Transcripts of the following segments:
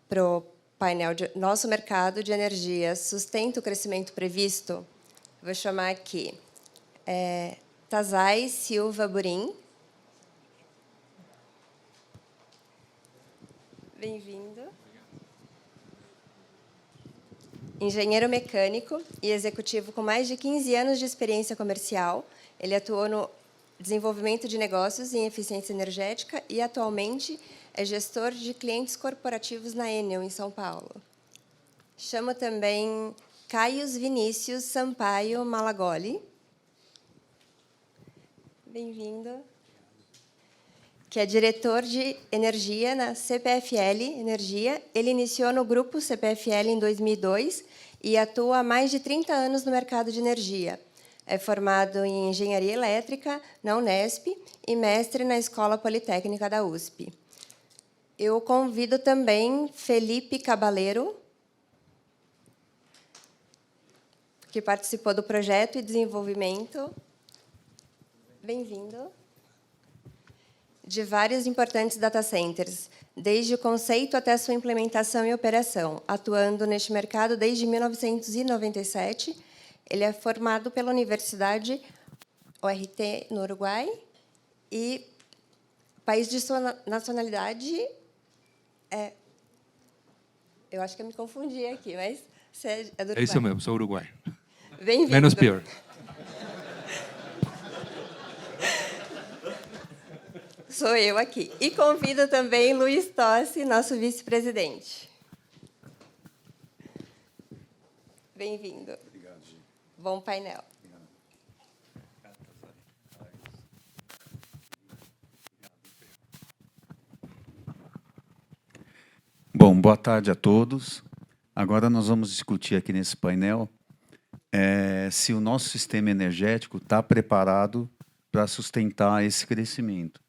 para o painel de Nosso Mercado de Energia sustenta o crescimento previsto, vou chamar aqui Tazai Silva Burim. Bem-vindo. Engenheiro mecânico e executivo com mais de 15 anos de experiência comercial, ele atuou no desenvolvimento de negócios em eficiência energética e, atualmente, é gestor de clientes corporativos na Enel, em São Paulo. Chamo também Caius Vinícius Sampaio Malagoli. Bem-vindo. Que é diretor de energia na CPFL Energia. Ele iniciou no grupo CPFL em 2002 e atua há mais de 30 anos no mercado de energia. É formado em Engenharia Elétrica na Unesp e mestre na Escola Politécnica da USP. Eu convido também Felipe Cabaleiro, que participou do projeto e desenvolvimento. Bem-vindo. De vários importantes data centers, desde o conceito até a sua implementação e operação, atuando neste mercado desde 1997. Ele é formado pela Universidade URT, no Uruguai, e país de sua nacionalidade eu acho que eu me confundi aqui, mas você é do Uruguai. É isso mesmo, sou uruguaio. Bem-vindo. Menos pior. Sou eu aqui. E convido também Luiz Tossi, nosso vice-presidente. Bem-vindo. Obrigado, Gi. Bom painel. Bom, boa tarde a todos. Agora nós vamos discutir aqui nesse painel se o nosso sistema energético está preparado para sustentar esse crescimento.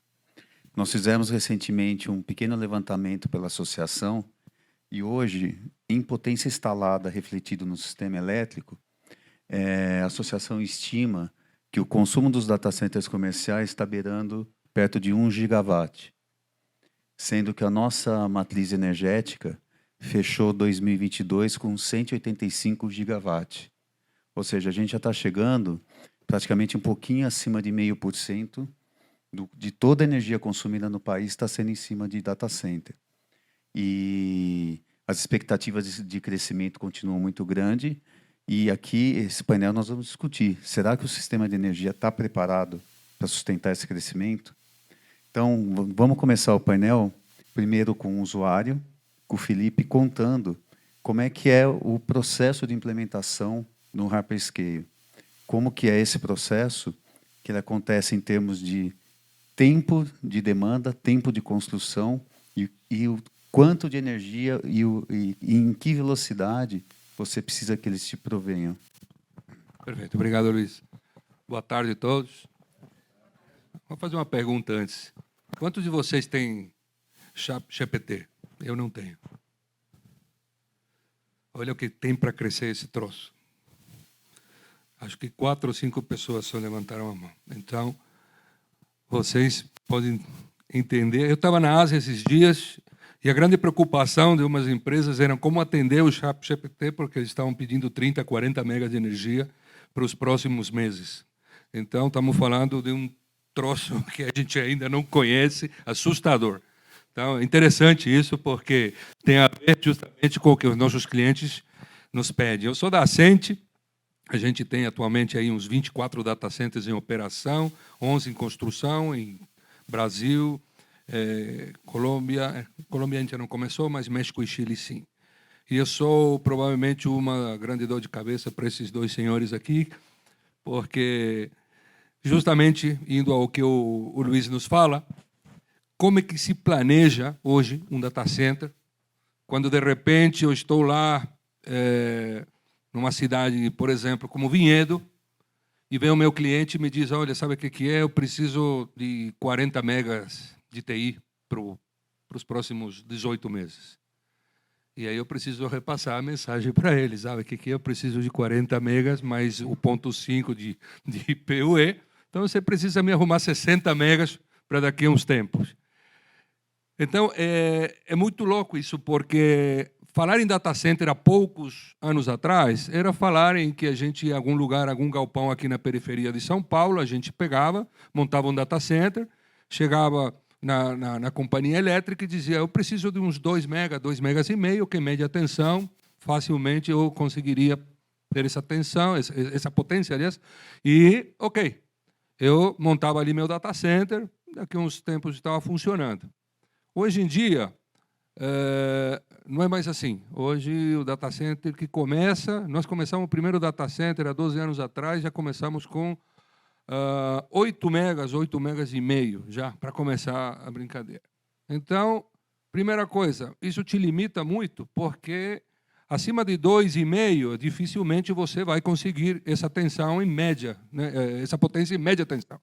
Nós fizemos recentemente um pequeno levantamento pela associação e hoje, em potência instalada refletido no sistema elétrico, a associação estima que o consumo dos data centers comerciais está beirando perto de 1 gigawatt, sendo que a nossa matriz energética fechou 2022 com 185 gigawatts. Ou seja, a gente já está chegando praticamente um pouquinho acima de 0,5% de toda a energia consumida no país está sendo em cima de data center. E as expectativas de crescimento continuam muito grandes. E aqui, esse painel, nós vamos discutir. Será que o sistema de energia está preparado para sustentar esse crescimento? Então, vamos começar o painel, primeiro com o usuário, com o Felipe, contando como é que é o processo de implementação no Hyperscale. Como que é esse processo, que ele acontece em termos de tempo de demanda, tempo de construção e o quanto de energia e em que velocidade você precisa que eles te provenham. Perfeito. Obrigado, Luiz. Boa tarde a todos. Vou fazer uma pergunta antes. Quantos de vocês têm ChatGPT? Eu não tenho. Olha o que tem para crescer esse troço. Acho que 4 ou 5 pessoas só levantaram a mão. Então, vocês podem entender. Eu estava na Ásia esses dias e a grande preocupação de umas empresas era como atender o ChatGPT, porque eles estavam pedindo 30, 40 megas de energia para os próximos meses. Então, estamos falando de um troço que a gente ainda não conhece, assustador. Então, é interessante isso, porque tem a ver justamente com o que os nossos clientes nos pedem. Eu sou da Ascente, a gente tem atualmente aí uns 24 data centers em operação, 11 em construção, em Brasil, Colômbia. Colômbia a gente não começou, mas México e Chile sim. E eu sou provavelmente uma grande dor de cabeça para esses dois senhores aqui, porque justamente indo ao que o Luiz nos fala, como é que se planeja hoje um data center, quando de repente eu estou lá numa cidade, por exemplo, como Vinhedo, e vem o meu cliente e me diz, olha, sabe o que é? Eu preciso de 40 megas de TI para os próximos 18 meses. E aí eu preciso repassar a mensagem para eles, sabe o que é? Eu preciso de 40 megas mais o 0,5 de PUE, então você precisa me arrumar 60 megas para daqui a uns tempos. Então, é muito louco isso, porque falar em data center há poucos anos atrás era falar em que a gente, em algum lugar, algum galpão aqui na periferia de São Paulo, a gente pegava, montava um data center, chegava na companhia elétrica e dizia: eu preciso de uns 2 megas e meio, que em média tensão, facilmente eu conseguiria ter essa tensão, essa potência, aliás, e, ok, eu montava ali meu data center, daqui a uns tempos estava funcionando. Hoje em dia, não é mais assim. Hoje, o data center que começa... Nós começamos o primeiro data center há 12 anos atrás, já começamos com 8 megas e meio, já, para começar a brincadeira. Então, primeira coisa, isso te limita muito, porque acima de 2,5, dificilmente você vai conseguir essa tensão em média, né? Essa potência em média tensão,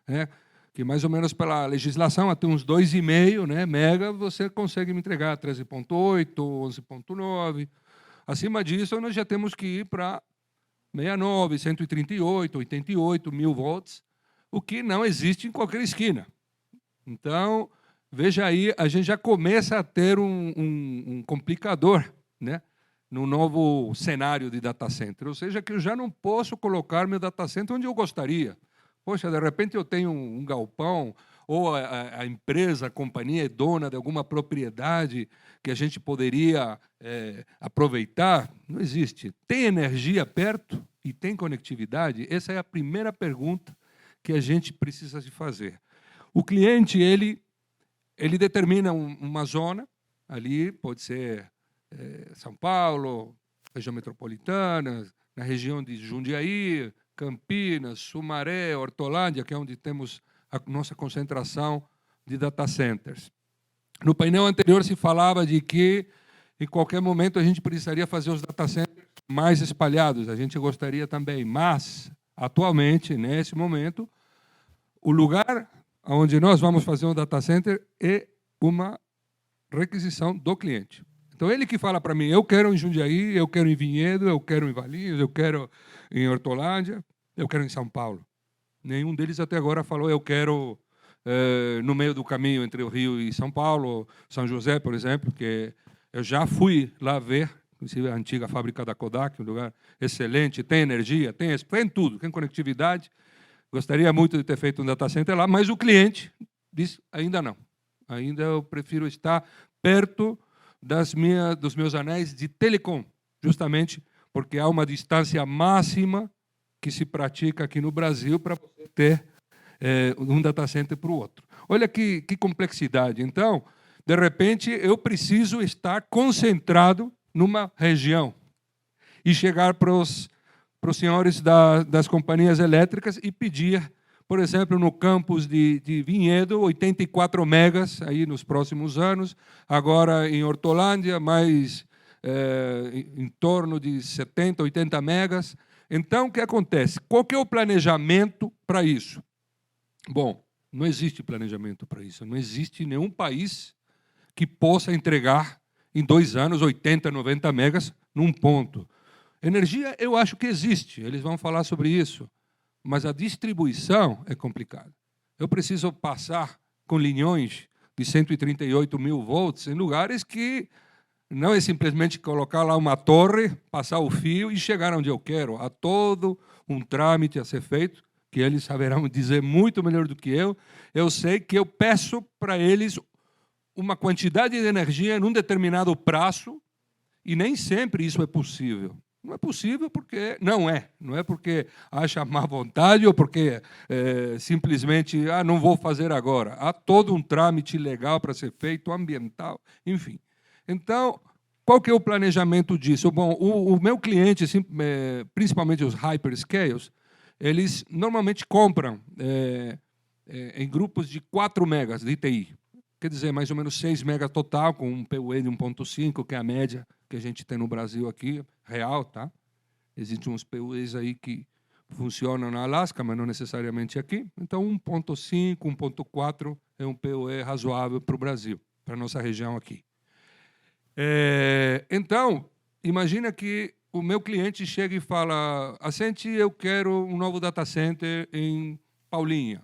né? Que mais ou menos pela legislação, até uns 2,5, né, mega, você consegue me entregar 13,8, 11,9. Acima disso, nós já temos que ir para 69, 138, 88 mil volts, o que não existe em qualquer esquina. Então, veja aí, a gente já começa a ter um complicador, né, no novo cenário de data center. Ou seja, que eu já não posso colocar meu data center onde eu gostaria. Poxa, de repente eu tenho um galpão, ou a empresa, a companhia é dona de alguma propriedade que a gente poderia aproveitar. Não existe. Tem energia perto e tem conectividade? Essa é a primeira pergunta que a gente precisa se fazer. O cliente, ele determina uma zona, ali pode ser São Paulo, região metropolitana, na região de Jundiaí, Campinas, Sumaré, Hortolândia, que é onde temos a nossa concentração de data centers. No painel anterior se falava de que, em qualquer momento, a gente precisaria fazer os data centers mais espalhados. A gente gostaria também, mas, atualmente, nesse momento, o lugar onde nós vamos fazer um data center é uma requisição do cliente. Então, ele que fala para mim: eu quero em Jundiaí, eu quero em Vinhedo, eu quero em Valinhos, eu quero em Hortolândia, eu quero em São Paulo. Nenhum deles até agora falou: eu quero no meio do caminho entre o Rio e São Paulo, São José, por exemplo, que eu já fui lá ver, inclusive a antiga fábrica da Kodak, um lugar excelente, tem energia, tem tudo, tem conectividade. Gostaria muito de ter feito um data center lá, mas o cliente disse: ainda não. Ainda eu prefiro estar perto dos meus anéis de telecom, justamente porque há uma distância máxima que se pratica aqui no Brasil para você ter um data center para o outro. Olha que complexidade. Então, de repente, eu preciso estar concentrado numa região e chegar para os senhores das companhias elétricas e pedir, por exemplo, no campus de Vinhedo, 84 megas aí nos próximos anos, agora em Hortolândia, mais em torno de 70, 80 megas. Então, o que acontece? Qual que é o planejamento para isso? Bom, não existe planejamento para isso. Não existe nenhum país que possa entregar em 2 anos 80, 90 megas num ponto. Energia, eu acho que existe. Eles vão falar sobre isso. Mas a distribuição é complicada. Eu preciso passar com linhões de 138 mil volts em lugares que não é simplesmente colocar lá uma torre, passar o fio e chegar onde eu quero. Há todo um trâmite a ser feito, que eles saberão dizer muito melhor do que eu. Eu sei que eu peço para eles uma quantidade de energia num determinado prazo e nem sempre isso é possível. Não é possível porque não é. Não é porque acha má vontade ou porque simplesmente não vou fazer agora. Há todo um trâmite legal para ser feito, ambiental, enfim. Então, qual que é o planejamento disso? Bom, o meu cliente, principalmente os hyperscales, eles normalmente compram em grupos de 4 megas de TI. Quer dizer, mais ou menos 6 megas total, com um PUE de 1.5, que é a média que a gente tem no Brasil aqui, real, tá? Existem uns PUEs aí que funcionam na Alasca, mas não necessariamente aqui. Então, 1.5, 1.4 é um PUE razoável para o Brasil, para a nossa região aqui. Então, imagina que o meu cliente chega e fala: Ascente, eu quero um novo data center em Paulinha.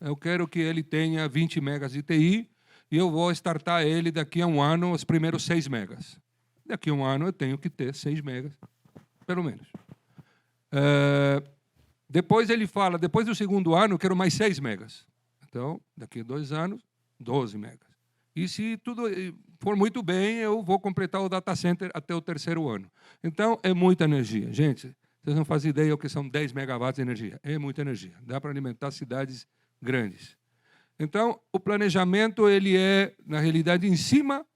Eu quero que ele tenha 20 megas de TI e eu vou startar ele daqui a um ano, os primeiros 6 megas. Daqui a um ano eu tenho que ter 6 megas, pelo menos. Depois ele fala, depois do segundo ano eu quero mais 6 megas. Então, daqui a 2 anos, 12 megas. E se tudo for muito bem, eu vou completar o data center até o terceiro ano. Então, é muita energia. Gente, vocês não fazem ideia o que são 10 megawatts de energia. É muita energia. Dá para alimentar cidades grandes. Então, o planejamento ele é, na realidade, em cima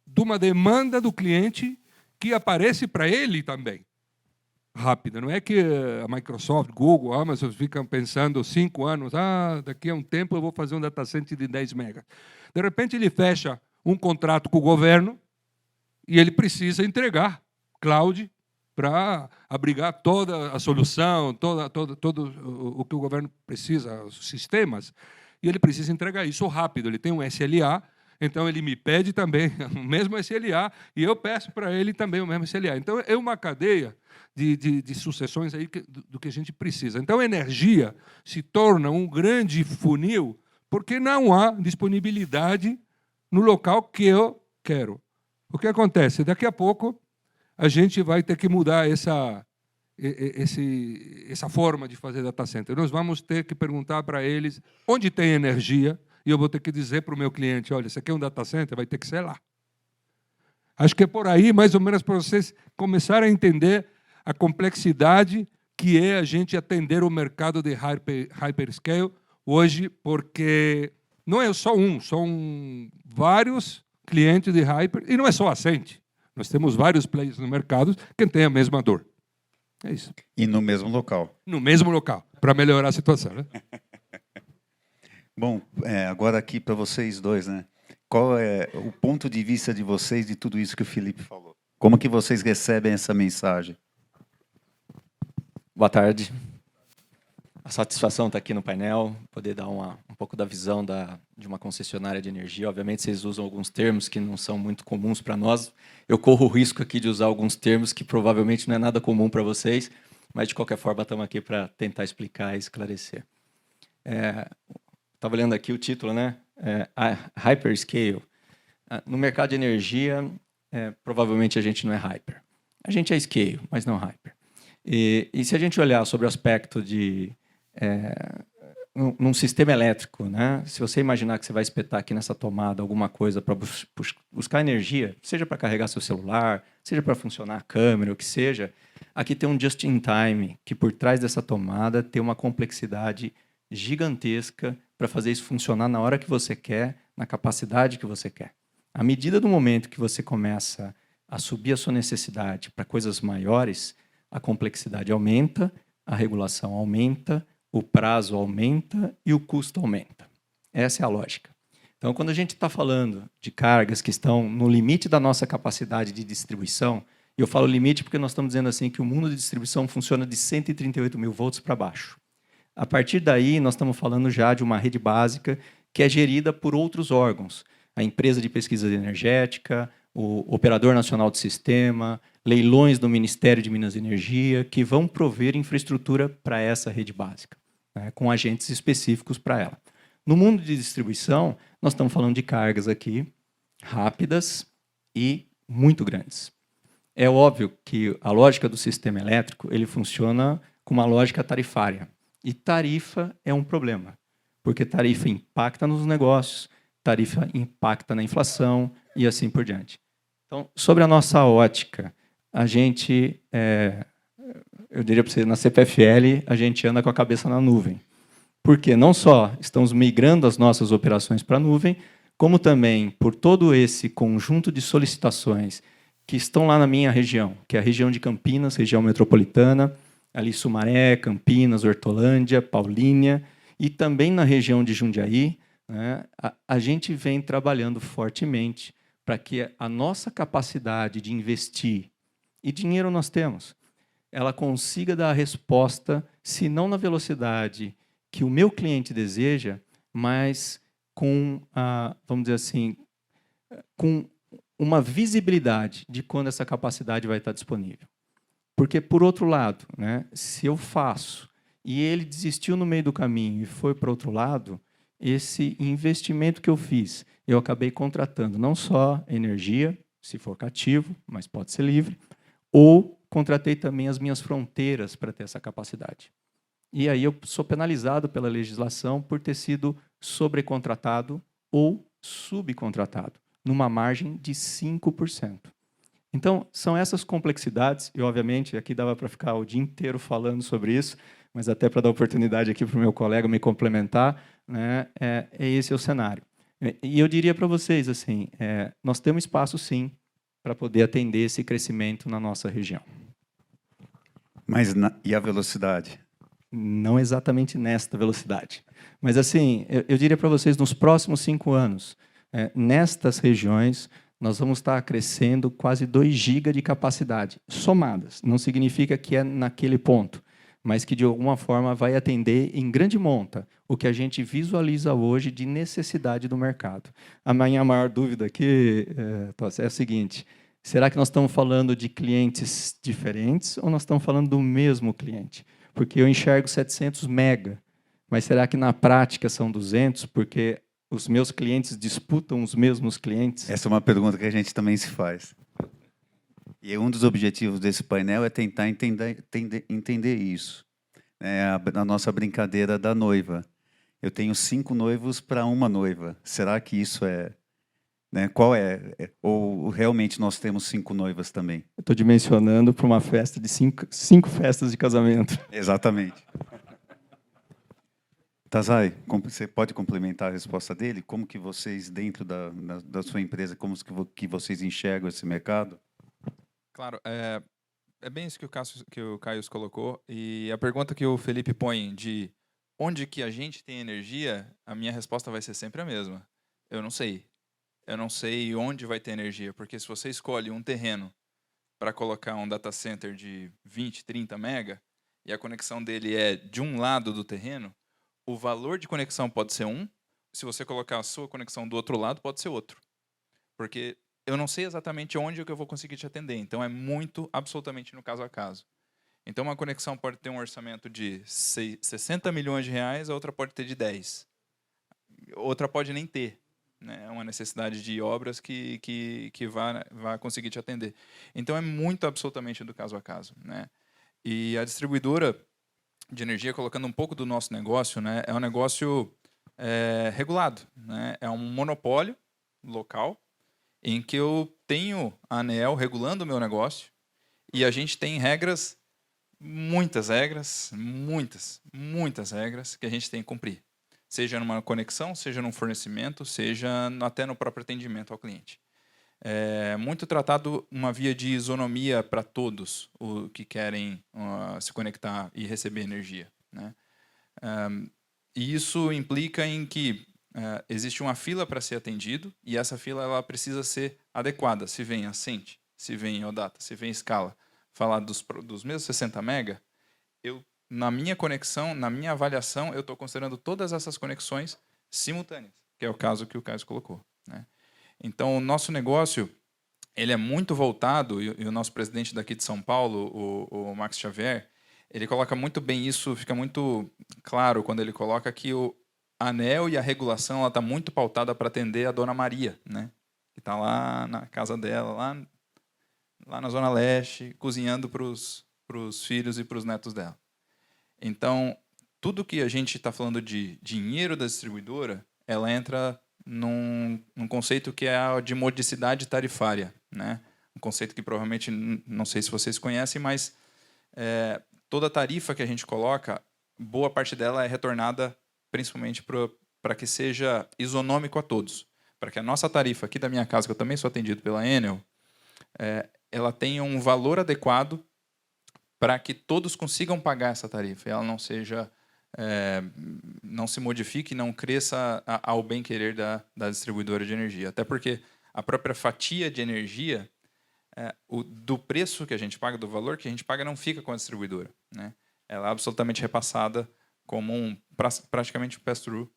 de uma demanda do cliente que aparece para ele também. Rápida. Não é que a Microsoft, Google, Amazon ficam pensando 5 anos, daqui a um tempo eu vou fazer um data center de 10 megas. De repente, ele fecha um contrato com o governo e ele precisa entregar cloud para abrigar toda a solução, todo o que o governo precisa, os sistemas, e ele precisa entregar isso rápido. Ele tem um SLA, então ele me pede também o mesmo SLA e eu peço para ele também o mesmo SLA. Então, é uma cadeia de sucessões aí do que a gente precisa. Então, a energia se torna um grande funil porque não há disponibilidade no local que eu quero. O que acontece? Daqui a pouco, a gente vai ter que mudar essa forma de fazer data center. Nós vamos ter que perguntar para eles onde tem energia e eu vou ter que dizer para o meu cliente, olha, isso aqui é um data center, vai ter que ser lá. Acho que é por aí, mais ou menos, para vocês começarem a entender a complexidade que é a gente atender o mercado de hyperscale hoje, porque não é só um, são vários clientes de hyper, e não é só a Cente. Nós temos vários players no mercado que têm a mesma dor. É isso. E no mesmo local. No mesmo local, para melhorar a situação. Né? Bom, agora aqui para vocês dois, né? Qual é o ponto de vista de vocês de tudo isso que o Felipe falou? Como que vocês recebem essa mensagem? Boa tarde. A satisfação está aqui no painel, poder dar um pouco da visão de uma concessionária de energia. Obviamente, vocês usam alguns termos que não são muito comuns para nós. Eu corro o risco aqui de usar alguns termos que provavelmente não é nada comum para vocês, mas, de qualquer forma, estamos aqui para tentar explicar e esclarecer. Estava lendo aqui o título, né? Hyperscale. No mercado de energia, provavelmente a gente não é hyper. A gente é scale, mas não hyper. E se a gente olhar sobre o aspecto de num sistema elétrico, né? Se você imaginar que você vai espetar aqui nessa tomada alguma coisa para buscar energia, seja para carregar seu celular, seja para funcionar a câmera, o que seja, aqui tem um just-in-time, que por trás dessa tomada tem uma complexidade gigantesca para fazer isso funcionar na hora que você quer, na capacidade que você quer. À medida do momento que você começa a subir a sua necessidade para coisas maiores, a complexidade aumenta, a regulação aumenta, o prazo aumenta e o custo aumenta. Essa é a lógica. Então, quando a gente está falando de cargas que estão no limite da nossa capacidade de distribuição, e eu falo limite porque nós estamos dizendo assim que o mundo de distribuição funciona de 138 mil volts para baixo. A partir daí, nós estamos falando já de uma rede básica que é gerida por outros órgãos. A empresa de pesquisa energética, o Operador Nacional de Sistema, leilões do Ministério de Minas e Energia, que vão prover infraestrutura para essa rede básica, né, com agentes específicos para ela. No mundo de distribuição, nós estamos falando de cargas aqui, rápidas e muito grandes. É óbvio que a lógica do sistema elétrico ele funciona com uma lógica tarifária. E tarifa é um problema, porque tarifa impacta nos negócios, tarifa impacta na inflação e assim por diante. Então, sobre a nossa ótica, a gente, eu diria para você, na CPFL, a gente anda com a cabeça na nuvem. Porque não só estamos migrando as nossas operações para a nuvem, como também por todo esse conjunto de solicitações que estão lá na minha região, que é a região de Campinas, região metropolitana, ali Sumaré, Campinas, Hortolândia, Paulínia, e também na região de Jundiaí, né, a gente vem trabalhando fortemente para que a nossa capacidade de investir, e dinheiro nós temos, ela consiga dar a resposta, se não na velocidade que o meu cliente deseja, mas com, vamos dizer assim, com uma visibilidade de quando essa capacidade vai estar disponível. Porque, por outro lado, né, se eu faço e ele desistiu no meio do caminho e foi para outro lado, esse investimento que eu fiz, eu acabei contratando não só energia, se for cativo, mas pode ser livre, ou contratei também as minhas fronteiras para ter essa capacidade. E aí eu sou penalizado pela legislação por ter sido sobrecontratado ou subcontratado, numa margem de 5%. Então, são essas complexidades, e obviamente aqui dava para ficar o dia inteiro falando sobre isso, mas até para dar oportunidade aqui para o meu colega me complementar, né, esse é o cenário. E eu diria para vocês, assim, nós temos espaço sim para poder atender esse crescimento na nossa região. Mas e a velocidade? Não exatamente nesta velocidade. Mas, assim, eu diria para vocês, nos próximos 5 anos, nestas regiões, nós vamos estar crescendo quase 2 GB de capacidade, somadas. Não significa que é naquele ponto, mas que, de alguma forma, vai atender em grande monta o que a gente visualiza hoje de necessidade do mercado. A minha maior dúvida aqui é a seguinte: será que nós estamos falando de clientes diferentes ou nós estamos falando do mesmo cliente? Porque eu enxergo 700 mega, mas será que na prática são 200? Porque os meus clientes disputam os mesmos clientes? Essa é uma pergunta que a gente também se faz. E um dos objetivos desse painel é tentar entender isso. A nossa brincadeira da noiva. Eu tenho 5 noivos para uma noiva. Será que isso qual é? Ou realmente nós temos 5 noivas também? Eu estou dimensionando para uma festa de 5 festas de casamento. Exatamente. Tazai, você pode complementar a resposta dele? Como que vocês, dentro da sua empresa, como que vocês enxergam esse mercado? Claro, é bem isso que o Caio colocou. E a pergunta que o Felipe põe de onde que a gente tem energia, a minha resposta vai ser sempre a mesma. Eu não sei. Eu não sei onde vai ter energia, porque se você escolhe um terreno para colocar um data center de 20, 30 mega, e a conexão dele é de um lado do terreno, o valor de conexão pode ser um, se você colocar a sua conexão do outro lado, pode ser outro. Porque eu não sei exatamente onde que eu vou conseguir te atender, então é muito, absolutamente no caso a caso. Então uma conexão pode ter um orçamento de 60 milhões de reais, a outra pode ter de 10. Outra pode nem ter. É uma necessidade de obras que vai conseguir te atender. Então, é muito absolutamente do caso a caso. Né? E a distribuidora de energia, colocando um pouco do nosso negócio, né, é um negócio regulado. Né? É um monopólio local em que eu tenho a ANEEL regulando o meu negócio e a gente tem regras, muitas regras que a gente tem que cumprir. Seja numa conexão, seja num fornecimento, seja até no próprio atendimento ao cliente. É muito tratado uma via de isonomia para todos os que querem se conectar e receber energia. Né? E isso implica em que existe uma fila para ser atendido e essa fila ela precisa ser adequada. Se vem a Cint, se vem a Odata, se vem a Scala, falar dos mesmos 60 mega, na minha conexão, na minha avaliação, eu estou considerando todas essas conexões simultâneas, que é o caso que o Caio colocou. Né? Então, o nosso negócio ele é muito voltado, e o nosso presidente daqui de São Paulo, o Max Xavier, ele coloca muito bem isso, fica muito claro quando ele coloca que a ANEEL e a regulação está muito pautada para atender a Dona Maria, né? Que está lá na casa dela, lá na Zona Leste, cozinhando para os filhos e para os netos dela. Então, tudo que a gente está falando de dinheiro da distribuidora, ela entra num conceito que é a de modicidade tarifária. Né? Um conceito que provavelmente, não sei se vocês conhecem, mas toda tarifa que a gente coloca, boa parte dela é retornada principalmente para que seja isonômico a todos. Para que a nossa tarifa aqui da minha casa, que eu também sou atendido pela Enel, ela tenha um valor adequado para que todos consigam pagar essa tarifa, e ela não seja, não se modifique, não cresça ao bem-querer da distribuidora de energia. Até porque a própria fatia de energia, do preço que a gente paga, do valor que a gente paga, não fica com a distribuidora. Né? Ela é absolutamente repassada como praticamente um pass-through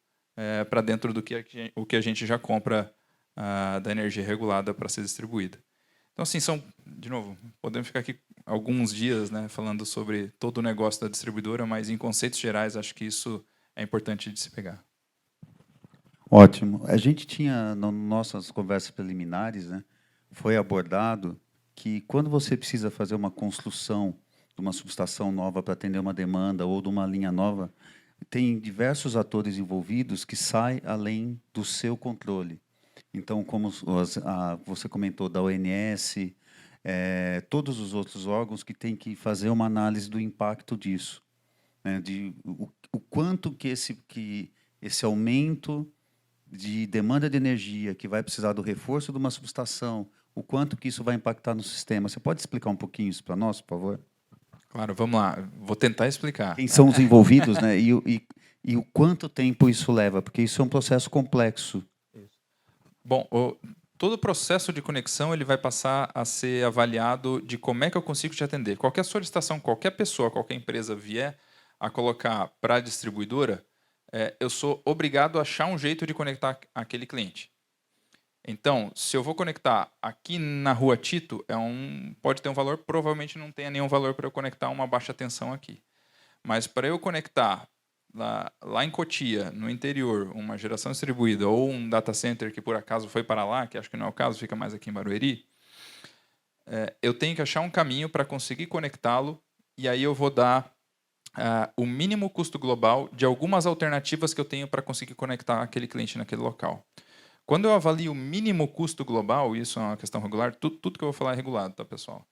para dentro do que a gente já compra da energia regulada para ser distribuída. Então, assim, de novo, podemos ficar aqui alguns dias, né, falando sobre todo o negócio da distribuidora, mas em conceitos gerais, acho que isso é importante de se pegar. Ótimo. A gente tinha, nas nossas conversas preliminares, né, foi abordado que quando você precisa fazer uma construção de uma subestação nova para atender uma demanda ou de uma linha nova, tem diversos atores envolvidos que saem além do seu controle. Então, como você comentou da ONS, todos os outros órgãos que têm que fazer uma análise do impacto disso, né, de o quanto que esse aumento de demanda de energia que vai precisar do reforço de uma subestação, o quanto que isso vai impactar no sistema. Você pode explicar um pouquinho isso para nós, por favor? Claro, vamos lá. Vou tentar explicar. Quem são os envolvidos, né? E o quanto tempo isso leva, porque isso é um processo complexo. Bom, todo o processo de conexão ele vai passar a ser avaliado de como é que eu consigo te atender. Qualquer solicitação, qualquer pessoa, qualquer empresa vier a colocar para a distribuidora, eu sou obrigado a achar um jeito de conectar aquele cliente. Então, se eu vou conectar aqui na Rua Tito, pode ter um valor, provavelmente não tenha nenhum valor para eu conectar uma baixa tensão aqui. Mas para eu conectar lá em Cotia, no interior, uma geração distribuída ou um data center que por acaso foi para lá, que acho que não é o caso, fica mais aqui em Barueri, eu tenho que achar um caminho para conseguir conectá-lo e aí eu vou dar o mínimo custo global de algumas alternativas que eu tenho para conseguir conectar aquele cliente naquele local. Quando eu avalio o mínimo custo global, isso é uma questão regular, tudo que eu vou falar é regulado, tá, pessoal?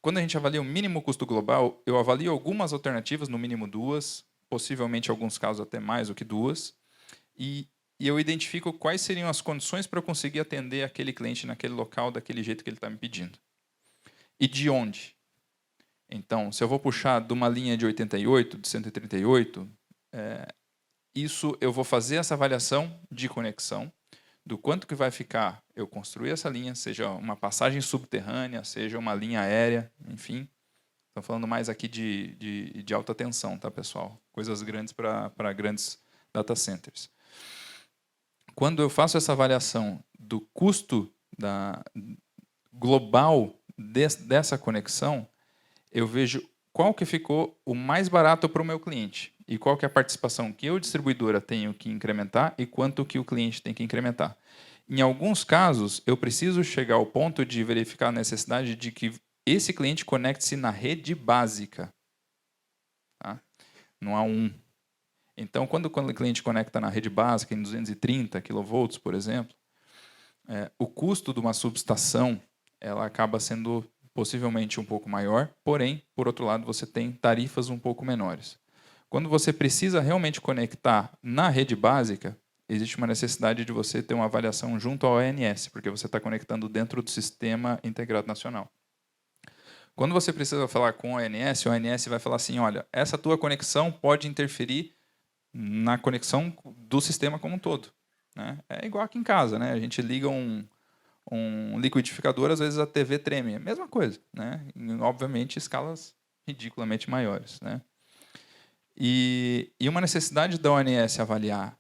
Quando a gente avalia o mínimo custo global, eu avalio algumas alternativas, no mínimo 2, possivelmente em alguns casos até mais do que 2, e eu identifico quais seriam as condições para eu conseguir atender aquele cliente naquele local, daquele jeito que ele está me pedindo. E de onde? Então, se eu vou puxar de uma linha de 88, de 138, isso eu vou fazer essa avaliação de conexão, do quanto que vai ficar eu construir essa linha, seja uma passagem subterrânea, seja uma linha aérea, enfim. Estou falando mais aqui de alta tensão, tá, pessoal? Coisas grandes para grandes data centers. Quando eu faço essa avaliação do custo global dessa conexão, eu vejo qual que ficou o mais barato para o meu cliente e qual que é a participação que eu, distribuidora, tenho que incrementar e quanto que o cliente tem que incrementar. Em alguns casos, eu preciso chegar ao ponto de verificar a necessidade de que esse cliente conecte-se na rede básica. Tá? Não há um. Então, quando o cliente conecta na rede básica, em 230 kV, por exemplo, o custo de uma subestação ela acaba sendo possivelmente um pouco maior, porém, por outro lado, você tem tarifas um pouco menores. Quando você precisa realmente conectar na rede básica, existe uma necessidade de você ter uma avaliação junto ao ONS, porque você está conectando dentro do Sistema Integrado Nacional. Quando você precisa falar com o ONS vai falar assim, olha, essa tua conexão pode interferir na conexão do sistema como um todo. Né? É igual aqui em casa, né? A gente liga um liquidificador, às vezes a TV treme. É a mesma coisa, né? Em, obviamente, escalas ridiculamente maiores. Né? E uma necessidade da ONS avaliar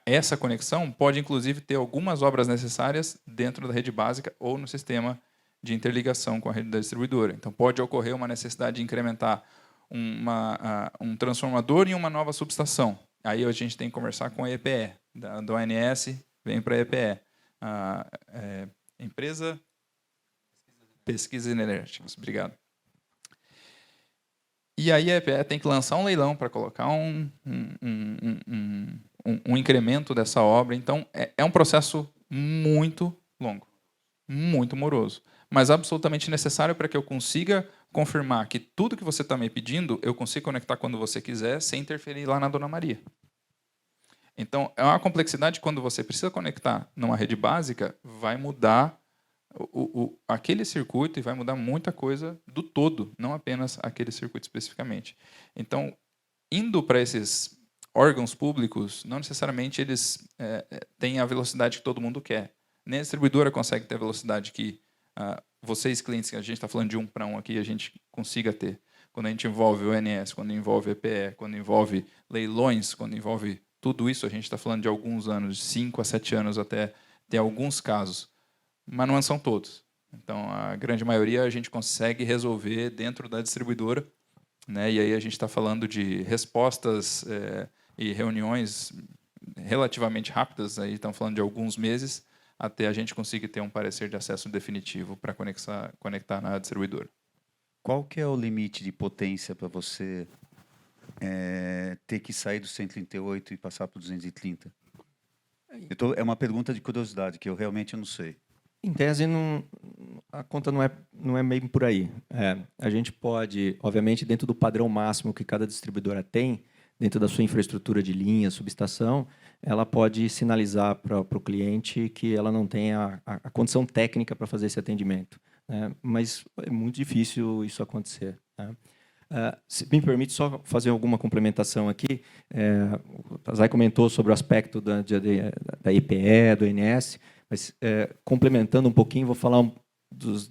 essa conexão pode, inclusive, ter algumas obras necessárias dentro da rede básica ou no sistema de interligação com a rede da distribuidora. Então, pode ocorrer uma necessidade de incrementar um transformador em uma nova subestação. Aí a gente tem que conversar com a EPE, da ONS, vem para a EPE. Empresa Pesquisas Energéticas. Obrigado. E aí a EPE tem que lançar um leilão para colocar um incremento dessa obra. Então, é um processo muito longo, muito moroso, mas absolutamente necessário para que eu consiga confirmar que tudo que você está me pedindo, eu consigo conectar quando você quiser, sem interferir lá na Dona Maria. Então, é uma complexidade quando você precisa conectar numa rede básica, vai mudar aquele circuito e vai mudar muita coisa do todo, não apenas aquele circuito especificamente. Então, indo para esses órgãos públicos, não necessariamente eles têm a velocidade que todo mundo quer. Nem a distribuidora consegue ter a velocidade que vocês, clientes, que a gente está falando de 1 para 1 aqui, a gente consiga ter. Quando a gente envolve o ONS, quando envolve EPE, quando envolve leilões, quando envolve tudo isso, a gente está falando de alguns anos, de 5 a 7 anos até ter alguns casos. Mas não são todos. Então, a grande maioria a gente consegue resolver dentro da distribuidora. Né? E aí a gente está falando de respostas e reuniões relativamente rápidas, aí estamos falando de alguns meses, até a gente conseguir ter um parecer de acesso definitivo para conectar na distribuidora. Qual que é o limite de potência para você ter que sair do 138 e passar para o 230? É uma pergunta de curiosidade, que eu realmente não sei. Em tese, a conta não é meio por aí. A gente pode, obviamente, dentro do padrão máximo que cada distribuidora tem, dentro da sua infraestrutura de linha, subestação, ela pode sinalizar para o cliente que ela não tem a condição técnica para fazer esse atendimento, né? Mas é muito difícil isso acontecer, né? Se me permite só fazer alguma complementação aqui, o Zay comentou sobre o aspecto da EPE, do ENS, mas complementando um pouquinho, vou falar dos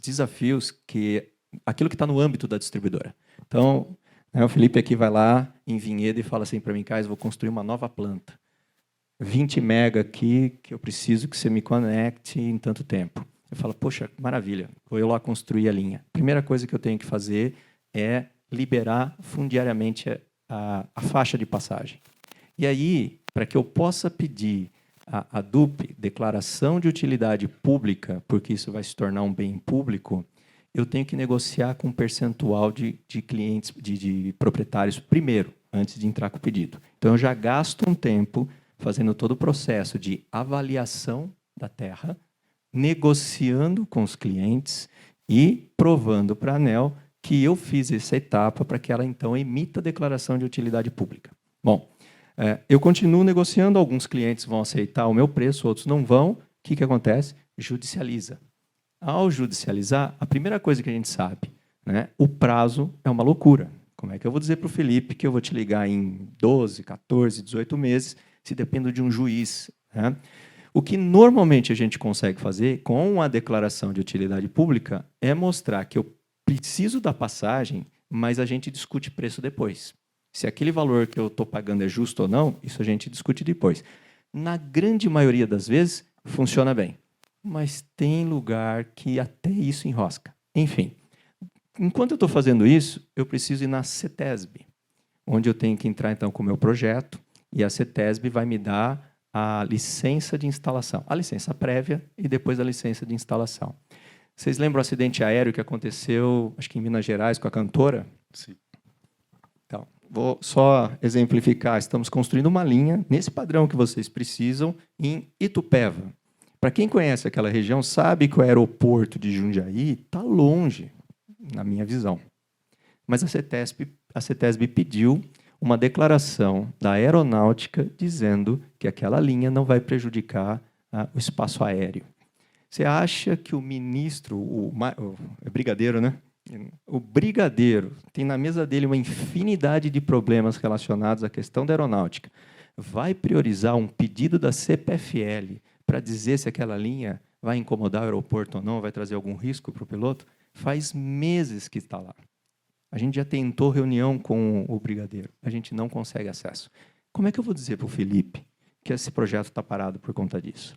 desafios aquilo que está no âmbito da distribuidora. Então, o Felipe aqui vai lá em Vinhedo e fala assim para mim, Kais, vou construir uma nova planta. 20 mega aqui, que eu preciso que você me conecte em tanto tempo. Eu falo, poxa, maravilha, vou eu lá construir a linha. Primeira coisa que eu tenho que fazer é liberar fundiariamente a faixa de passagem. E aí, para que eu possa pedir a DUP, Declaração de Utilidade Pública, porque isso vai se tornar um bem público, eu tenho que negociar com um percentual de clientes, de proprietários primeiro, antes de entrar com o pedido. Então, eu já gasto um tempo fazendo todo o processo de avaliação da terra, negociando com os clientes e provando para a ANEEL que eu fiz essa etapa para que ela, então, emita a declaração de utilidade pública. Bom, eu continuo negociando, alguns clientes vão aceitar o meu preço, outros não vão. O que acontece? Judicializa. Ao judicializar, a primeira coisa que a gente sabe, né, o prazo é uma loucura. Como é que eu vou dizer para o Felipe que eu vou te ligar em 12, 14, 18 meses, se dependo de um juiz, né? O que normalmente a gente consegue fazer com a declaração de utilidade pública é mostrar que eu preciso da passagem, mas a gente discute preço depois. Se aquele valor que eu estou pagando é justo ou não, isso a gente discute depois. Na grande maioria das vezes, funciona bem. Mas tem lugar que até isso enrosca. Enfim, enquanto eu estou fazendo isso, eu preciso ir na CETESB, onde eu tenho que entrar então com o meu projeto, e a CETESB vai me dar a licença de instalação, a licença prévia e depois a licença de instalação. Vocês lembram o acidente aéreo que aconteceu, acho que em Minas Gerais, com a cantora? Sim. Então, vou só exemplificar. Estamos construindo uma linha nesse padrão que vocês precisam em Itupeva. Para quem conhece aquela região, sabe que o aeroporto de Jundiaí está longe, na minha visão. Mas a CETESB pediu uma declaração da aeronáutica dizendo que aquela linha não vai prejudicar o espaço aéreo. Você acha que o ministro, é brigadeiro, né? O brigadeiro tem na mesa dele uma infinidade de problemas relacionados à questão da aeronáutica. Vai priorizar um pedido da CPFL para dizer se aquela linha vai incomodar o aeroporto ou não, vai trazer algum risco para o piloto? Faz meses que está lá. A gente já tentou reunião com o brigadeiro, a gente não consegue acesso. Como é que eu vou dizer para o Felipe que esse projeto está parado por conta disso?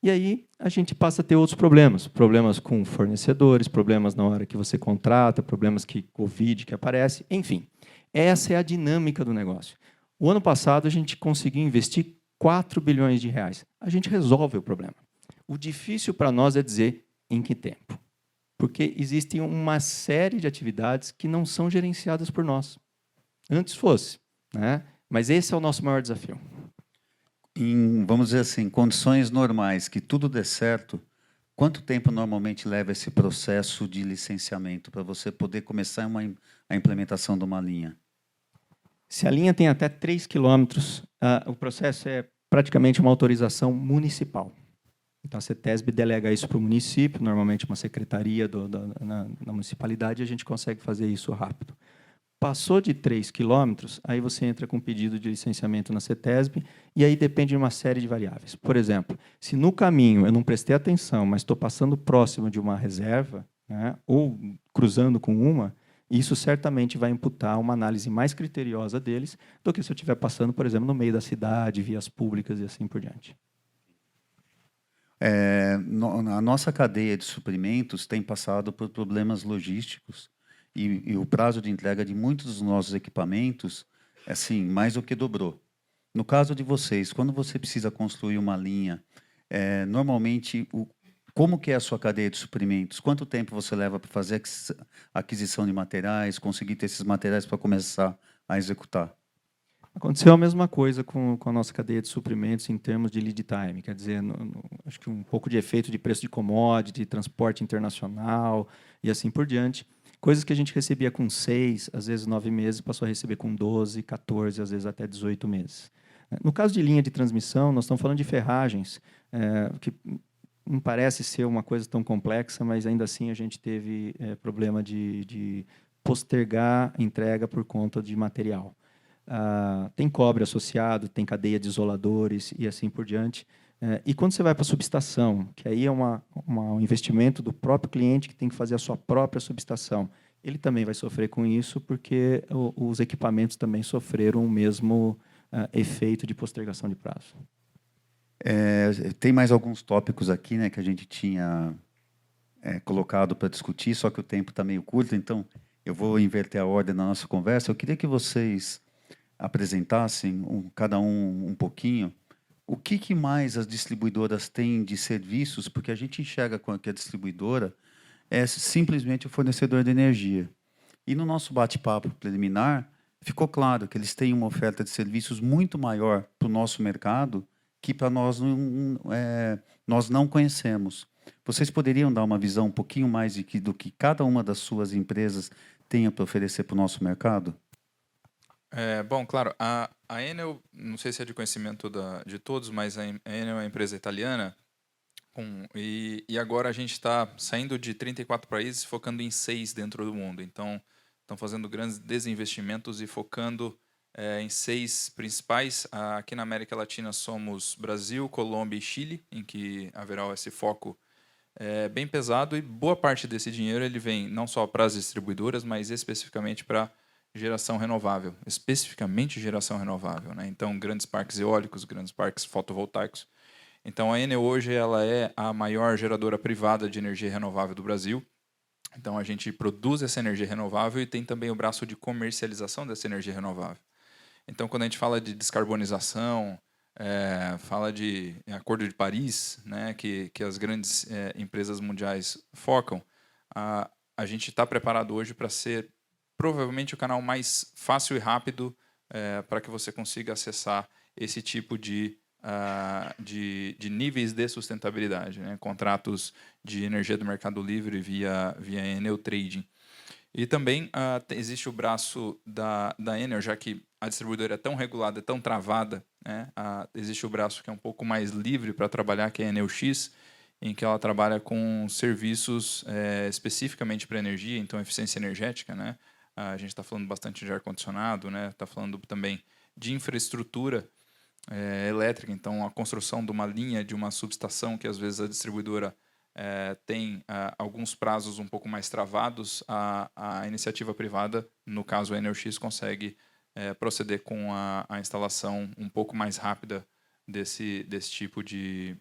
E aí a gente passa a ter outros problemas. Problemas com fornecedores, problemas na hora que você contrata, problemas que Covid que aparece, enfim. Essa é a dinâmica do negócio. O ano passado a gente conseguiu investir 4 bilhões de reais. A gente resolve o problema. O difícil para nós é dizer em que tempo. Porque existem uma série de atividades que não são gerenciadas por nós. Antes fosse, né? Mas esse é o nosso maior desafio. Vamos dizer assim, condições normais, que tudo dê certo, quanto tempo normalmente leva esse processo de licenciamento para você poder começar a implementação de uma linha? Se a linha tem até 3 quilômetros, o processo é praticamente uma autorização municipal. Então, a CETESB delega isso para o município, normalmente uma secretaria na municipalidade, e a gente consegue fazer isso rápido. Passou de 3 quilômetros, aí você entra com pedido de licenciamento na CETESB, e aí depende de uma série de variáveis. Por exemplo, se no caminho eu não prestei atenção, mas estou passando próximo de uma reserva, né, ou cruzando com uma, isso certamente vai imputar uma análise mais criteriosa deles do que se eu estiver passando, por exemplo, no meio da cidade, vias públicas e assim por diante. A nossa cadeia de suprimentos tem passado por problemas logísticos e o prazo de entrega de muitos dos nossos equipamentos assim, mais do que dobrou. No caso de vocês, quando você precisa construir uma linha, normalmente, como que é a sua cadeia de suprimentos? Quanto tempo você leva para fazer a aquisição de materiais, conseguir ter esses materiais para começar a executar? Aconteceu a mesma coisa com a nossa cadeia de suprimentos em termos de lead time, quer dizer, acho que um pouco de efeito de preço de commodity, transporte internacional e assim por diante. Coisas que a gente recebia com 6, às vezes 9 meses, passou a receber com 12, 14, às vezes até 18 meses. No caso de linha de transmissão, nós estamos falando de ferragens, que não parece ser uma coisa tão complexa, mas ainda assim a gente teve problema de postergar a entrega por conta de material. Tem cobre associado, tem cadeia de isoladores e assim por diante. E quando você vai para a subestação, que aí é um investimento do próprio cliente que tem que fazer a sua própria subestação, ele também vai sofrer com isso, porque os equipamentos também sofreram o mesmo efeito de postergação de prazo. Tem mais alguns tópicos aqui, né, que a gente tinha colocado para discutir, só que o tempo está meio curto, então eu vou inverter a ordem da nossa conversa. Eu queria que vocês apresentassem, cada um pouquinho, o que mais as distribuidoras têm de serviços, porque a gente enxerga que a distribuidora é simplesmente o fornecedor de energia. E no nosso bate-papo preliminar, ficou claro que eles têm uma oferta de serviços muito maior para o nosso mercado que para nós não conhecemos. Vocês poderiam dar uma visão um pouquinho mais do que cada uma das suas empresas tenha para oferecer para o nosso mercado? Bom, claro, a Enel, não sei se é de conhecimento de todos, mas a Enel é uma empresa italiana, e agora a gente está saindo de 34 países, focando em 6 dentro do mundo. Então, estão fazendo grandes desinvestimentos e focando em 6 principais. Aqui na América Latina somos Brasil, Colômbia e Chile, em que haverá esse foco bem pesado, e boa parte desse dinheiro ele vem não só para as distribuidoras, mas especificamente para geração renovável, especificamente geração renovável, né? Então, grandes parques eólicos, grandes parques fotovoltaicos. Então, a Enel hoje ela é a maior geradora privada de energia renovável do Brasil. Então, a gente produz essa energia renovável e tem também o braço de comercialização dessa energia renovável. Então, quando a gente fala de descarbonização, fala de Acordo de Paris, né, que as grandes empresas mundiais focam, a gente está preparado hoje para ser provavelmente o canal mais fácil e rápido para que você consiga acessar esse tipo de níveis de sustentabilidade, né? Contratos de energia do Mercado Livre via Enel Trading. E também existe o braço da Enel, já que a distribuidora é tão regulada, é tão travada, né? Existe o braço que é um pouco mais livre para trabalhar, que é a Enel X, em que ela trabalha com serviços especificamente para energia, então eficiência energética, né? A gente está falando bastante de ar-condicionado, né? Está falando também de infraestrutura elétrica, então a construção de uma linha, de uma subestação, que às vezes a distribuidora tem alguns prazos um pouco mais travados, a iniciativa privada, no caso a Enel X, consegue proceder com a instalação um pouco mais rápida desse tipo de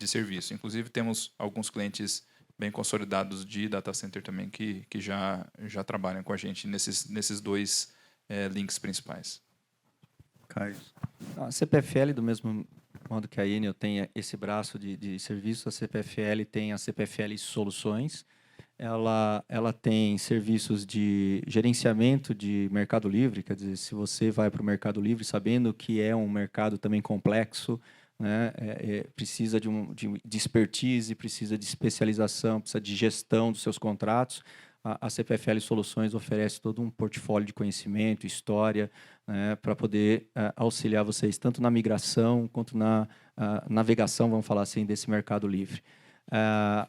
serviço. Inclusive, temos alguns clientes bem consolidados de data center também que já trabalham com a gente nesses 2 links principais. Caio. A CPFL, do mesmo modo que a Enel tem esse braço de serviço, a CPFL tem a CPFL Soluções. Ela tem serviços de gerenciamento de Mercado Livre, quer dizer, se você vai para o Mercado Livre sabendo que é um mercado também complexo, né, precisa de expertise, precisa de especialização, precisa de gestão dos seus contratos, a CPFL Soluções oferece todo um portfólio de conhecimento, história, né, para poder auxiliar vocês tanto na migração quanto na navegação, vamos falar assim, desse Mercado Livre.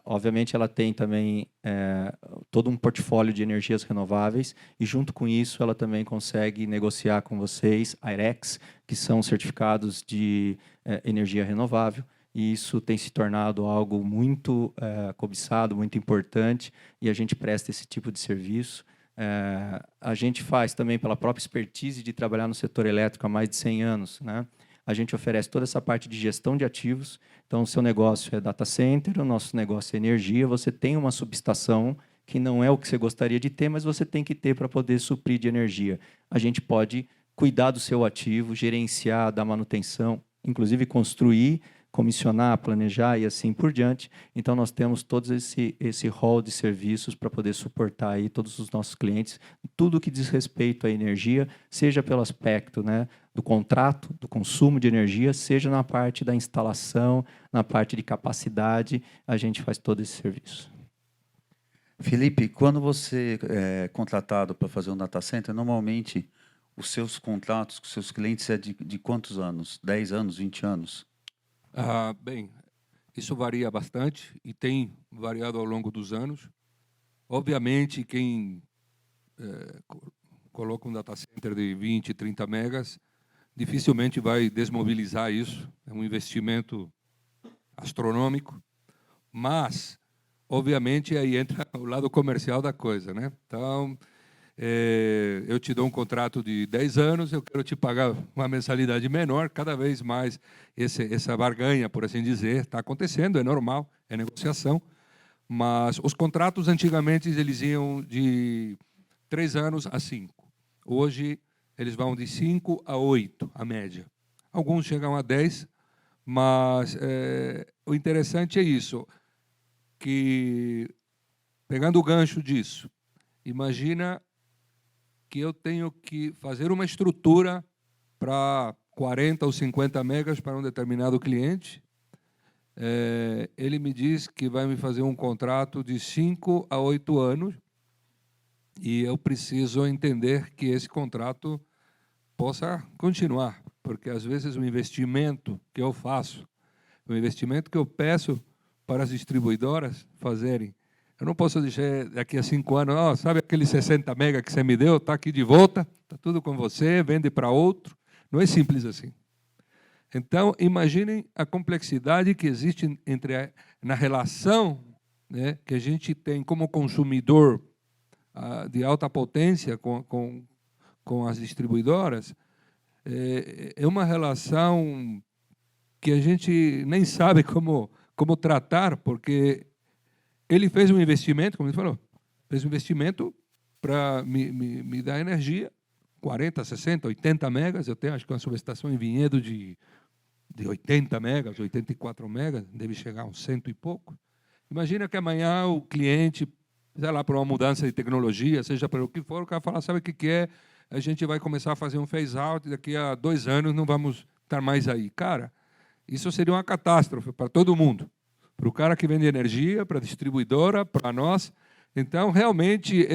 Obviamente, ela tem também todo um portfólio de energias renováveis e, junto com isso, ela também consegue negociar com vocês IREX, que são certificados de energia renovável, e isso tem se tornado algo muito cobiçado, muito importante, e a gente presta esse tipo de serviço. A gente faz também pela própria expertise de trabalhar no setor elétrico há mais de 100 anos, né? A gente oferece toda essa parte de gestão de ativos. Então, o seu negócio é data center, o nosso negócio é energia. Você tem uma subestação que não é o que você gostaria de ter, mas você tem que ter para poder suprir de energia. A gente pode cuidar do seu ativo, gerenciar, dar manutenção, inclusive construir, comissionar, planejar e assim por diante. Então, nós temos todo esse rol de serviços para poder suportar aí todos os nossos clientes, tudo que diz respeito à energia, seja pelo aspecto, né, do contrato, do consumo de energia, seja na parte da instalação, na parte de capacidade, a gente faz todo esse serviço. Felipe, quando você é contratado para fazer um data center, normalmente os seus contratos com seus clientes é de quantos anos? 10 anos, 20 anos? Bem, isso varia bastante e tem variado ao longo dos anos. Obviamente, quem coloca um data center de 20, 30 megas, dificilmente vai desmobilizar isso. É um investimento astronômico, mas, obviamente, aí entra o lado comercial da coisa, né? Então, eu te dou um contrato de 10 anos, eu quero te pagar uma mensalidade menor, cada vez mais essa barganha, por assim dizer, está acontecendo, é normal, é negociação, mas os contratos antigamente eles iam de 3 anos a 5. Hoje eles vão de 5 a 8, a média. Alguns chegam a 10, mas o interessante é isso, que, pegando o gancho disso, imagina que eu tenho que fazer uma estrutura para 40 ou 50 megas para um determinado cliente. Ele me diz que vai me fazer um contrato de 5 a 8 anos e eu preciso entender que esse contrato possa continuar, porque às vezes o investimento que eu faço, o investimento que eu peço para as distribuidoras fazerem, eu não posso dizer daqui a 5 anos, sabe aquele 60 mega que você me deu, está aqui de volta, está tudo com você, vende para outro. Não é simples assim. Então, imaginem a complexidade que existe na relação, né, que a gente tem como consumidor de alta potência com as distribuidoras. É uma relação que a gente nem sabe como tratar, porque ele fez um investimento, como ele falou, fez um investimento para me dar energia, 40, 60, 80 megas. Eu tenho, acho que uma subestação em Vinhedo de 80 megas, 84 megas, deve chegar a uns 100 e pouco. Imagina que amanhã o cliente, sei lá, por uma mudança de tecnologia, seja pelo que for, o cara fala, sabe o que é? A gente vai começar a fazer um phase-out, daqui a 2 anos não vamos estar mais aí. Cara, isso seria uma catástrofe para todo mundo. Para o cara que vende energia, para a distribuidora, para nós. Então, realmente,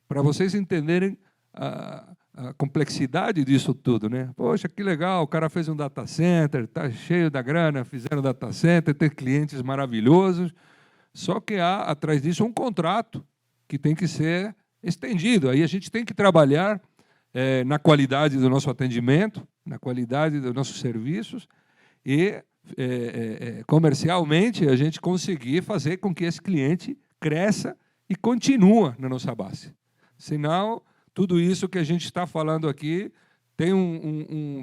para vocês entenderem a complexidade disso tudo, né? Poxa, que legal, o cara fez um data center, está cheio da grana, fizeram data center, tem clientes maravilhosos, só que há atrás disso um contrato que tem que ser estendido. Aí a gente tem que trabalhar na qualidade do nosso atendimento, na qualidade dos nossos serviços e comercialmente a gente conseguir fazer com que esse cliente cresça e continue na nossa base. Senão, tudo isso que a gente está falando aqui tem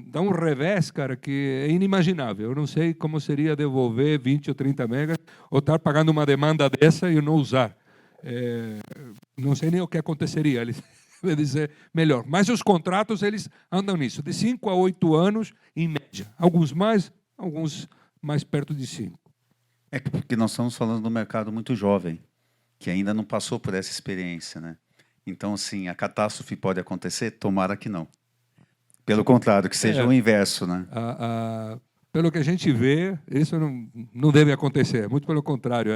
dá um revés, cara, que é inimaginável. Eu não sei como seria devolver 20 ou 30 megas ou estar pagando uma demanda dessa e eu não usar. Não sei nem o que aconteceria. Ele vai dizer melhor. Mas os contratos, eles andam nisso, de 5 a 8 anos, em média. Alguns mais perto de 5. É porque nós estamos falando de um mercado muito jovem, que ainda não passou por essa experiência, né? Então, assim, a catástrofe pode acontecer? Tomara que não. Pelo contrário, que seja o inverso, né? Pelo que a gente vê, isso não deve acontecer. Muito pelo contrário,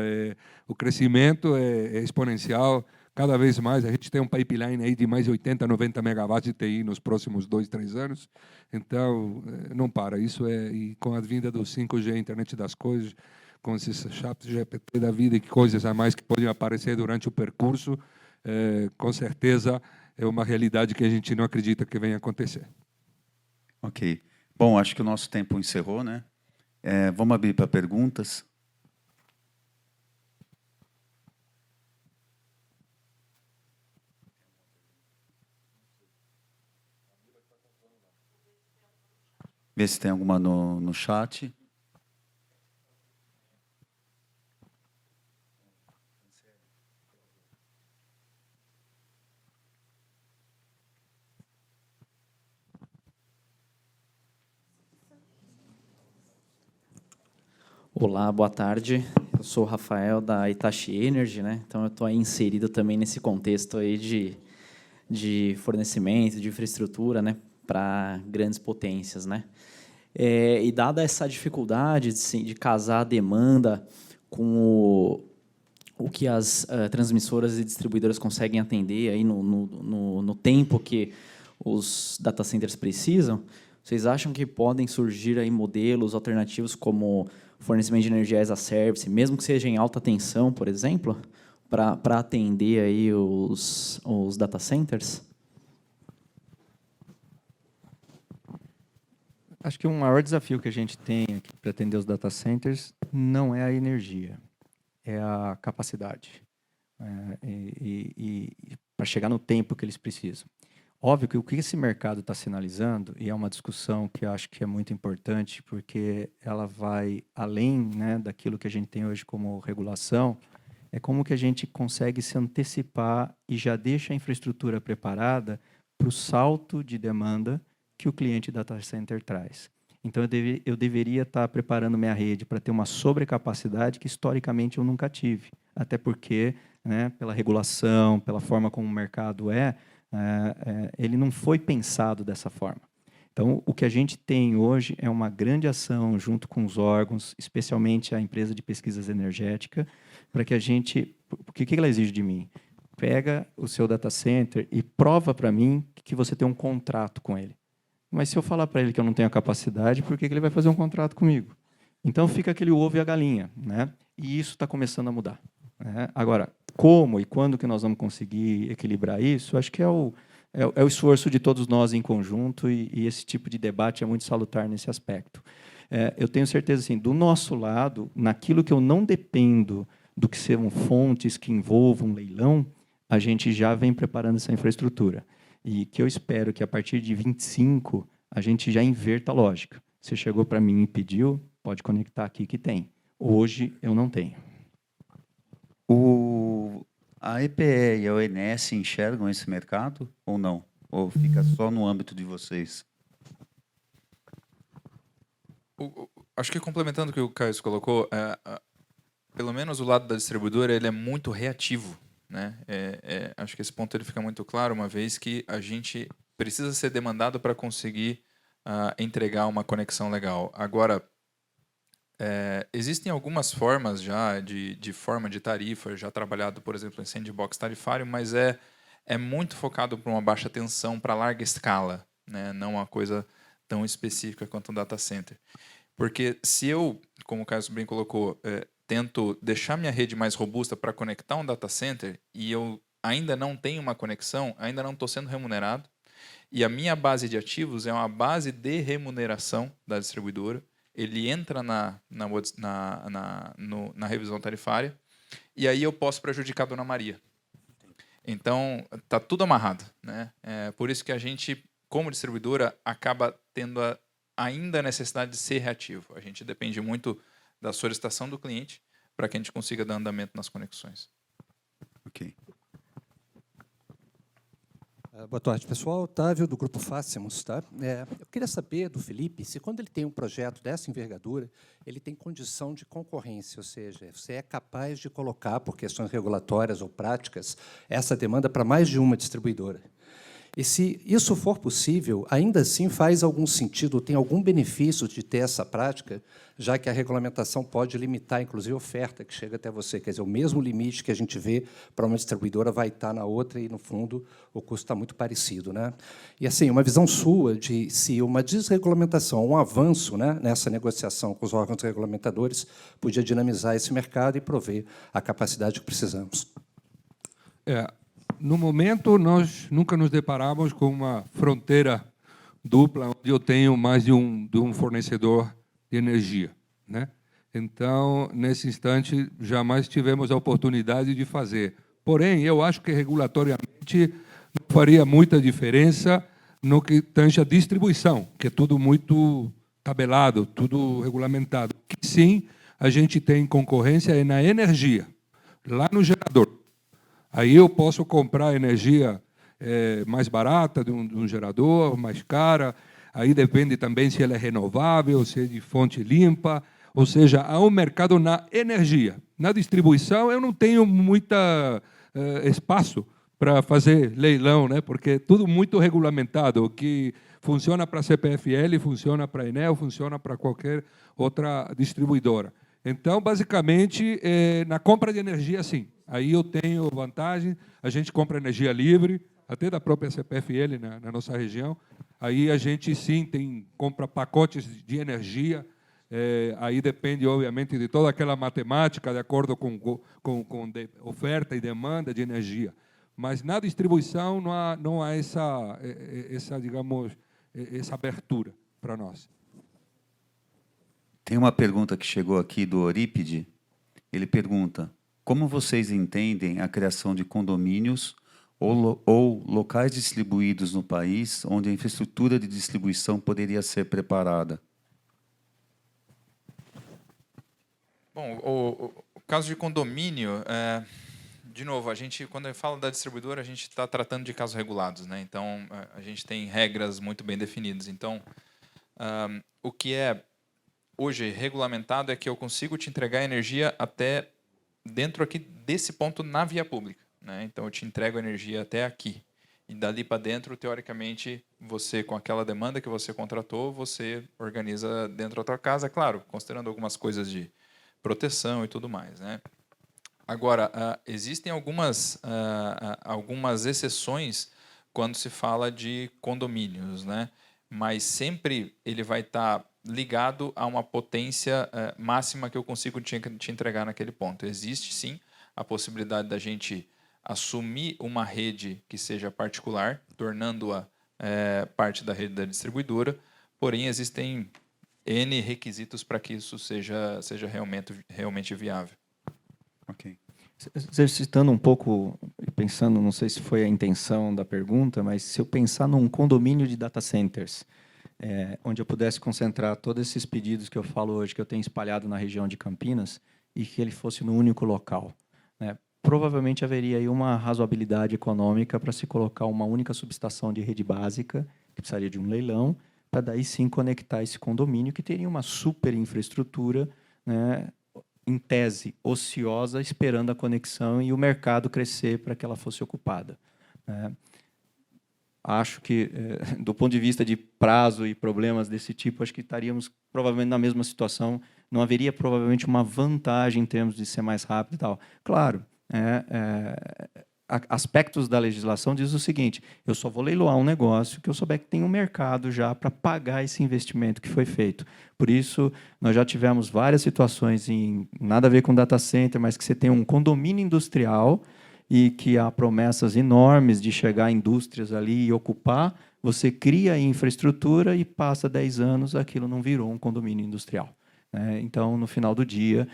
o crescimento é exponencial. Cada vez mais, a gente tem um pipeline aí de mais de 80, 90 megawatts de TI nos próximos 2, 3 anos. Então, não para. E com a vinda do 5G, internet das coisas, com esses chaps GPT da vida e coisas a mais que podem aparecer durante o percurso, com certeza é uma realidade que a gente não acredita que venha acontecer. Ok. Bom, acho que o nosso tempo encerrou, né? Vamos abrir para perguntas. Ver se tem alguma no chat. Olá, boa tarde. Eu sou o Rafael da Hitachi Energy, né? Então eu estou aí inserido também nesse contexto aí de fornecimento, de infraestrutura, né, para grandes potências, né? E dada essa dificuldade de casar a demanda com o que as transmissoras e distribuidoras conseguem atender aí no tempo que os data centers precisam, vocês acham que podem surgir aí modelos alternativos como fornecimento de energia as a service, mesmo que seja em alta tensão, por exemplo, para atender aí os data centers? Acho que o maior desafio que a gente tem aqui para atender os data centers não é a energia, é a capacidade. Para chegar no tempo que eles precisam. Óbvio que o que esse mercado está sinalizando, e é uma discussão que eu acho que é muito importante, porque ela vai além, né, daquilo que a gente tem hoje como regulação, é como que a gente consegue se antecipar e já deixa a infraestrutura preparada para o salto de demanda que o cliente data center traz. Então, eu deveria estar preparando minha rede para ter uma sobrecapacidade que, historicamente, eu nunca tive. Até porque, né, pela regulação, pela forma como o mercado ele não foi pensado dessa forma. Então, o que a gente tem hoje é uma grande ação junto com os órgãos, especialmente a empresa de pesquisas energética, para que a gente... O que ela exige de mim? Pega o seu data center e prova para mim que você tem um contrato com ele. Mas se eu falar para ele que eu não tenho a capacidade, por que ele vai fazer um contrato comigo? Então, fica aquele ovo e a galinha, né? E isso está começando a mudar, né? Agora, como e quando que nós vamos conseguir equilibrar isso? Acho que é o esforço de todos nós em conjunto, e esse tipo de debate é muito salutar nesse aspecto. Eu tenho certeza, assim, do nosso lado, naquilo que eu não dependo do que sejam fontes que envolvam leilão, a gente já vem preparando essa infraestrutura. E que eu espero que, a partir de 25, a gente já inverta a lógica. Você chegou para mim e pediu, pode conectar aqui que tem. Hoje, eu não tenho. A EPE e a ONS enxergam esse mercado ou não? Ou fica só no âmbito de vocês? Acho que, complementando o que o Caio colocou, pelo menos o lado da distribuidora ele é muito reativo, né? Acho que esse ponto ele fica muito claro, uma vez que a gente precisa ser demandado para conseguir entregar uma conexão legal. Agora, existem algumas formas já de forma de tarifa, já trabalhado, por exemplo, em sandbox tarifário, mas é muito focado para uma baixa tensão, para larga escala, né? Não uma coisa tão específica quanto um data center. Porque se eu, como o Caio bem colocou, tento deixar minha rede mais robusta para conectar um data center e eu ainda não tenho uma conexão, ainda não estou sendo remunerado, e a minha base de ativos é uma base de remuneração da distribuidora, ele entra na revisão tarifária, e aí eu posso prejudicar a Dona Maria. Então, está tudo amarrado, né? Por isso que a gente, como distribuidora, acaba tendo ainda a necessidade de ser reativo. A gente depende muito da solicitação do cliente para que a gente consiga dar andamento nas conexões. Ok. Boa tarde, pessoal. Otávio, do Grupo Fácimos. Tá? Eu queria saber do Felipe se, quando ele tem um projeto dessa envergadura, ele tem condição de concorrência, ou seja, você é capaz de colocar, por questões regulatórias ou práticas, essa demanda para mais de uma distribuidora. E, se isso for possível, ainda assim faz algum sentido, tem algum benefício de ter essa prática, já que a regulamentação pode limitar, inclusive, a oferta que chega até você. Quer dizer, o mesmo limite que a gente vê para uma distribuidora vai estar na outra e, no fundo, o custo está muito parecido, né? E, assim, uma visão sua de se uma desregulamentação, um avanço, né, nessa negociação com os órgãos regulamentadores podia dinamizar esse mercado e prover a capacidade que precisamos. No momento, nós nunca nos deparamos com uma fronteira dupla, onde eu tenho mais de um fornecedor de energia, né? Então, nesse instante, jamais tivemos a oportunidade de fazer. Porém, eu acho que regulatoriamente não faria muita diferença no que tange a distribuição, que é tudo muito tabelado, tudo regulamentado. Que sim, a gente tem concorrência na energia, lá no gerador. Aí eu posso comprar energia mais barata de um gerador, mais cara. Aí depende também se ela é renovável, se é de fonte limpa, Ou seja, há um mercado na energia. Na distribuição, eu não tenho muito espaço para fazer leilão, né? Porque é tudo muito regulamentado. O que funciona para a CPFL, funciona para a Enel, funciona para qualquer outra distribuidora. Então, basicamente, na compra de energia, sim. Aí eu tenho vantagem, a gente compra energia livre, até da própria CPFL na nossa região. Aí a gente, sim, compra pacotes de energia. Aí depende, obviamente, de toda aquela matemática, de acordo com oferta e demanda de energia. Mas na distribuição não há digamos, essa abertura para nós. Tem uma pergunta que chegou aqui do Eurípide. Ele pergunta: como vocês entendem a criação de condomínios ou locais distribuídos no país onde a infraestrutura de distribuição poderia ser preparada? Bom, o caso de condomínio, de novo, a gente, quando fala da distribuidora, a gente está tratando de casos regulados, né? Então, a gente tem regras muito bem definidas. Então, o que é hoje regulamentado é que eu consigo te entregar energia até dentro aqui desse ponto na via pública, né? Então, eu te entrego energia até aqui. E dali para dentro, teoricamente, você, com aquela demanda que você contratou, você organiza dentro da tua casa, claro, considerando algumas coisas de proteção e tudo mais, né? Agora, existem algumas exceções quando se fala de condomínios, né? Mas sempre ele vai estar ligado a uma potência máxima que eu consigo te entregar naquele ponto. Existe, sim, a possibilidade da gente assumir uma rede que seja particular, tornando-a parte da rede da distribuidora, porém existem N requisitos para que isso seja realmente viável. Ok. Exercitando um pouco, pensando, não sei se foi a intenção da pergunta, mas se eu pensar num condomínio de data centers, onde eu pudesse concentrar todos esses pedidos que eu falo hoje, que eu tenho espalhado na região de Campinas, e que ele fosse no único local, né? Provavelmente haveria aí uma razoabilidade econômica para se colocar uma única subestação de rede básica, que precisaria de um leilão, para daí sim conectar esse condomínio, que teria uma super infraestrutura, né, em tese ociosa, esperando a conexão e o mercado crescer para que ela fosse ocupada, né? Acho que, do ponto de vista de prazo e problemas desse tipo, acho que estaríamos provavelmente na mesma situação. Não haveria provavelmente uma vantagem em termos de ser mais rápido e tal. Claro, aspectos da legislação diz o seguinte: eu só vou leiloar um negócio que eu souber que tem um mercado já para pagar esse investimento que foi feito. Por isso, nós já tivemos várias situações, nada a ver com data center, mas que você tem um condomínio industrial e que há promessas enormes de chegar a indústrias ali e ocupar, você cria a infraestrutura e passa 10 anos, aquilo não virou um condomínio industrial. Então, no final do dia,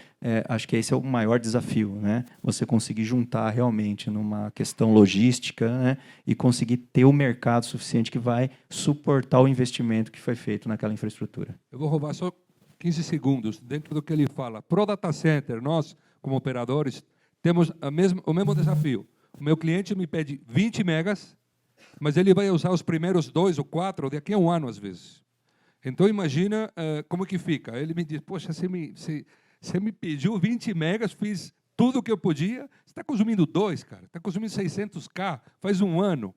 acho que esse é o maior desafio, né? Você conseguir juntar realmente numa questão logística, né? E conseguir ter o mercado suficiente que vai suportar o investimento que foi feito naquela infraestrutura. Eu vou roubar só 15 segundos dentro do que ele fala. Pro data center, nós, como operadores, temos o mesmo desafio. O meu cliente me pede 20 megas, mas ele vai usar os primeiros 2 ou 4 daqui a um ano, às vezes. Então, imagina como que fica. Ele me diz: poxa, você me pediu 20 megas, fiz tudo o que eu podia, você está consumindo 2, cara. Está consumindo 600K, faz um ano.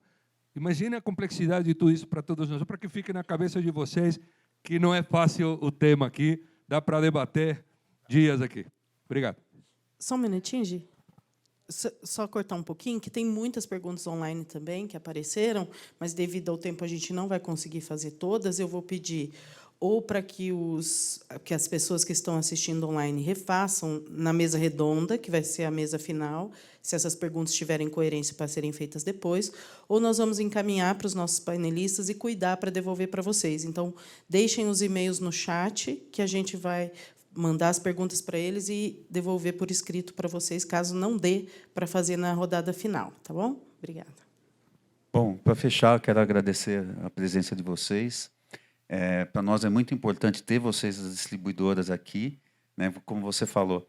Imagina a complexidade de tudo isso para todos nós, para que fique na cabeça de vocês que não é fácil o tema aqui, dá para debater dias aqui. Obrigado. Só um minutinho, Gi. Só cortar um pouquinho, que tem muitas perguntas online também que apareceram, mas devido ao tempo a gente não vai conseguir fazer todas. Eu vou pedir ou para que as pessoas que estão assistindo online refaçam na mesa redonda, que vai ser a mesa final, se essas perguntas tiverem coerência para serem feitas depois, ou nós vamos encaminhar para os nossos painelistas e cuidar para devolver para vocês. Então, deixem os e-mails no chat, que a gente vai mandar as perguntas para eles e devolver por escrito para vocês, caso não dê para fazer na rodada final. Tá bom? Obrigada. Bom, para fechar, quero agradecer a presença de vocês. Para nós é muito importante ter vocês, as distribuidoras, aqui, né? Como você falou,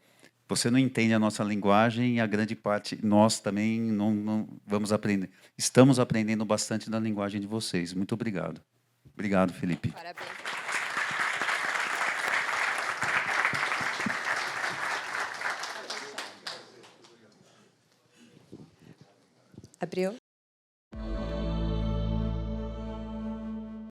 você não entende a nossa linguagem e a grande parte, nós também não vamos aprender. Estamos aprendendo bastante da linguagem de vocês. Muito obrigado. Obrigado, Felipe. Parabéns. Abriu?